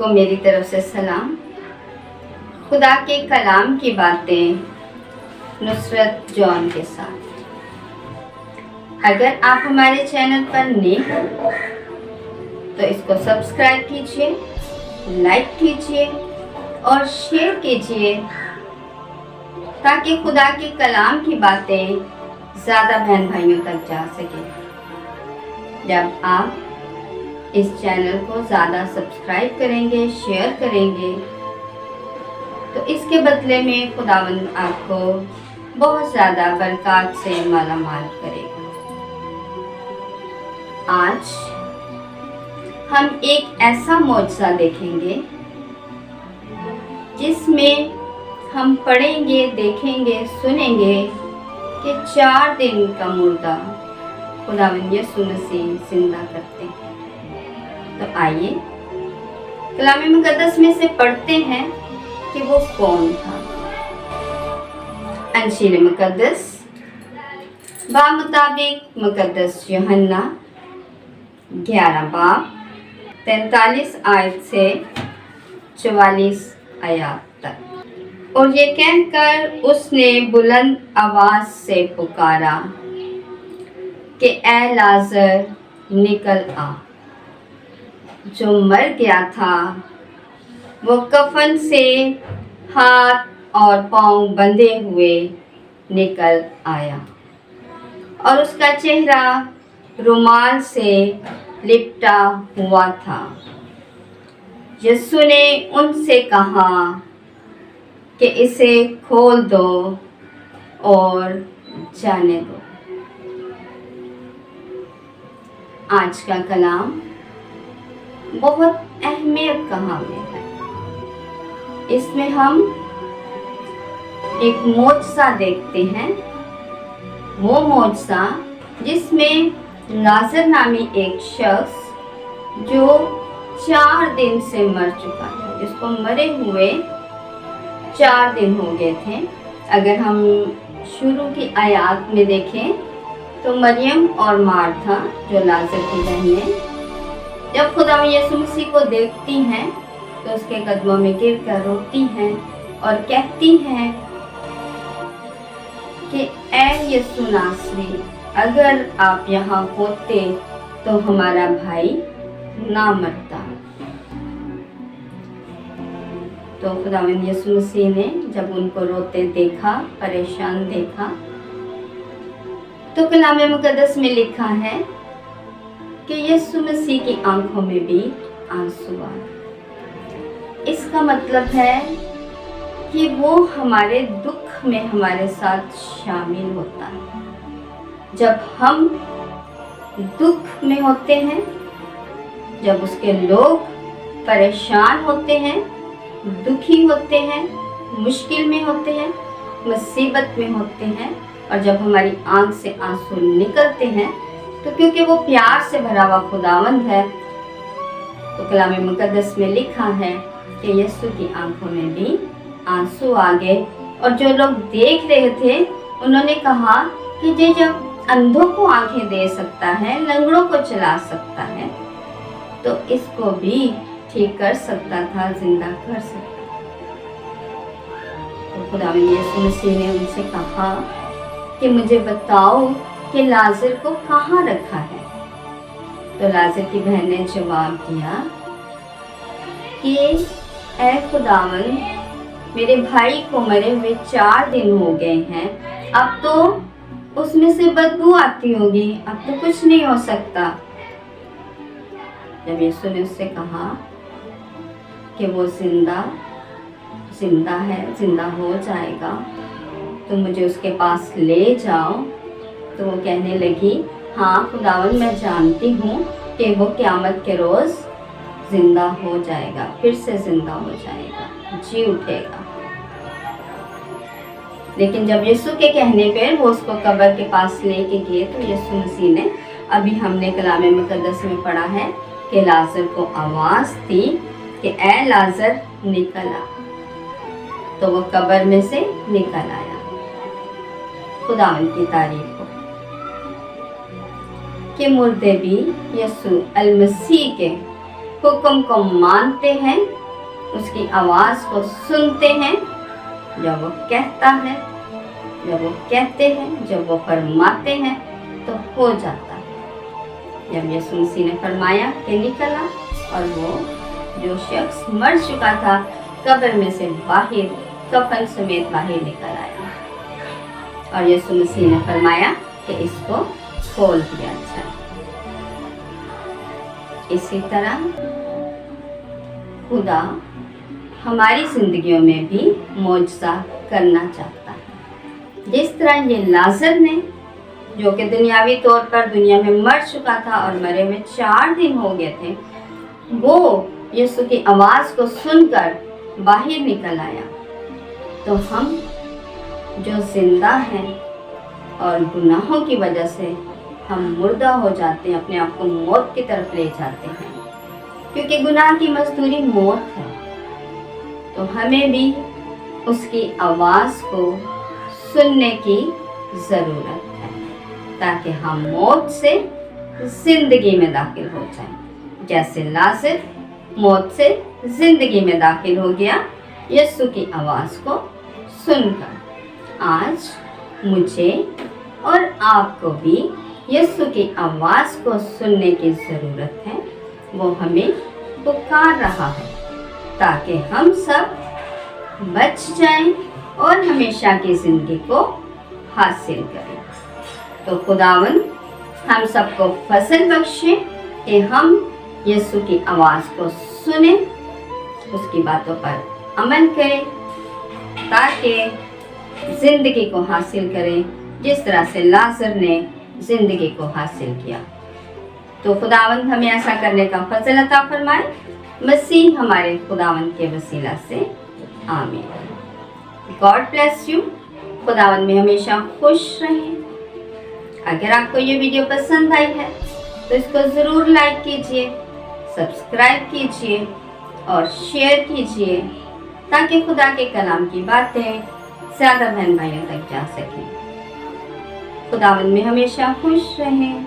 सबको मेरी तरफ से सलाम। खुदा के कलाम की बातें नुसरत जॉन के साथ। अगर आप हमारे चैनल पर नए हैं तो इसको सब्सक्राइब कीजिए, लाइक कीजिए और शेयर कीजिए ताकि खुदा के कलाम की बातें ज़्यादा बहन भाइयों तक जा सके। जब आप इस चैनल को ज़्यादा सब्सक्राइब करेंगे, शेयर करेंगे तो इसके बदले में खुदावंद आपको बहुत ज़्यादा बरकत से मालामाल करेगा। आज हम एक ऐसा मौजज़ा देखेंगे जिसमें हम पढ़ेंगे, देखेंगे, सुनेंगे कि 4 दिन का मुर्दा खुदावंद यीशु मसीह जिंदा करते हैं। तो आइए कलाम मुकद्दस में से पढ़ते हैं कि वो कौन था। अंजील मुकद्दस मुताबिक मुकद्दस यूहन्ना 11 बाब 43 आयत से 44 आयत तक। और ये कहकर उसने बुलंद आवाज से पुकारा कि ऐ लाजर निकल आ। जो मर गया था वो कफन से हाथ और पांव बंधे हुए निकल आया और उसका चेहरा रुमाल से लिपटा हुआ था। यीशु ने उनसे कहा कि इसे खोल दो और जाने दो। आज का कलाम बहुत अहमियत का हामिल है। इसमें हम एक मौजज़ा देखते हैं, वो मौजज़ा जिसमें लाजर नामी एक शख्स जो 4 दिन से मर चुका था, जिसको मरे हुए 4 दिन हो गए थे। अगर हम शुरू की आयत में देखें तो मरियम और मार्था जो लाजर की बहन है, जब खुदा यीशु मसीह को देखती हैं तो उसके कदमों में गिर कर रोती हैं और कहती हैं कि ऐ यीशु नासरी, अगर आप यहाँ होते तो हमारा भाई ना मरता। तो खुदावंद यीशु मसीह ने जब उनको रोते देखा, परेशान देखा, तो कलाम मुकद्दस में लिखा है कि यीशु मसीह की आंखों में भी आंसू आए। इसका मतलब है कि वो हमारे दुख में हमारे साथ शामिल होता है। जब हम दुख में होते हैं, जब उसके लोग परेशान होते हैं, दुखी होते हैं, मुश्किल में होते हैं, मुसीबत में होते हैं, और जब हमारी आंख से आंसू निकलते हैं तो क्योंकि वो प्यार से भरा हुआ खुदावंद है, तो कलाम मुकद्दस में लिखा है कि यीशु की आंखों में भी आंसू आ गए। और जो लोग देख रहे थे उन्होंने कहा कि ये जब अंधों को आंखें दे सकता है, लंगड़ों को चला सकता है, तो इसको भी ठीक कर सकता था, जिंदा कर सकता था। तो खुदावंद यीशु मसीह ने उनसे कहा कि मुझे बताओ कि लाजर को कहाँ रखा है। तो लाजर की बहन ने जवाब दिया कि ऐ खुदावंद, मेरे भाई को मरे हुए 4 दिन हो गए हैं, अब तो उसमें से बदबू आती होगी, अब तो कुछ नहीं हो सकता। जब यीशु ने उससे कहा कि वो जिंदा है, जिंदा हो जाएगा, तो मुझे उसके पास ले जाओ, तो वो कहने लगी, हाँ खुदावंद, मैं जानती हूँ कि वो क़यामत के रोज़ जिंदा हो जाएगा, फिर से जिंदा हो जाएगा, जी उठेगा। लेकिन जब यीशु के कहने पर वो उसको कब्र के पास लेके गए तो यीशु मसीह ने, अभी हमने कलाम मुकद्दस में पढ़ा है कि लाजर को आवाज़ दी कि ऐ लाजर निकल आ। तो वो कब्र में से निकल आया। खुदावंद की तारीफ हो कि मुर्दे भी यीशु अल मसीह के हुक्म को मानते हैं اس کی آواز کو سنتے ہیں، جب وہ کہتا ہے، جب وہ کہتے ہیں، جب وہ فرماتے ہیں تو ہو جاتا ہے۔ جب یسوع مسیح نے فرمایا کہ نکلا، اور وہ جو شخص مر چکا تھا قبر میں سے باہر کفن سمیت باہر نکل آیا، اور یسوع مسیح نے فرمایا کہ اس کو کھول دیا جائے۔ اسی طرح خدا ہماری زندگیوں میں بھی معجزہ کرنا چاہتا ہے۔ جس طرح یہ لازر نے، جو کہ دنیاوی طور پر دنیا میں مر چکا تھا اور مرے ہوئے 4 دن ہو گئے تھے، وہ یسوع کی آواز کو سن کر باہر نکل آیا، تو ہم جو زندہ ہیں اور گناہوں کی وجہ سے ہم مردہ ہو جاتے ہیں، اپنے آپ کو موت کی طرف لے جاتے ہیں، کیونکہ گناہ کی مزدوری موت ہے، تو ہمیں بھی اس کی آواز کو سننے کی ضرورت ہے تاکہ ہم موت سے زندگی میں داخل ہو جائیں، جیسے لازر موت سے زندگی میں داخل ہو گیا یسوع کی آواز کو سن کر۔ آج مجھے اور آپ کو بھی یسوع کی آواز کو سننے کی ضرورت ہے۔ وہ ہمیں پکار رہا ہے تاکہ ہم سب بچ جائیں اور ہمیشہ کی زندگی کو حاصل کریں۔ تو خداوند ہم سب کو فضل بخشے کہ ہم یسوع کی آواز کو سنیں، اس کی باتوں پر عمل کریں، تاکہ زندگی کو حاصل کریں جس طرح سے لازر نے زندگی کو حاصل کیا۔ تو خداوند ہمیں ایسا کرنے کا فضل عطا فرمائے، مسیح ہمارے خداوند کے وسیلہ سے، آمین۔ God bless you. خداوند میں ہمیشہ خوش رہیں۔ اگر آپ کو یہ ویڈیو پسند آئی ہے تو اس کو ضرور لائک کیجئے، سبسکرائب کیجئے اور شیئر کیجئے تاکہ خدا کے کلام کی باتیں زیادہ بہن بھائیوں تک جا سکیں۔ خداوند میں ہمیشہ خوش رہیں۔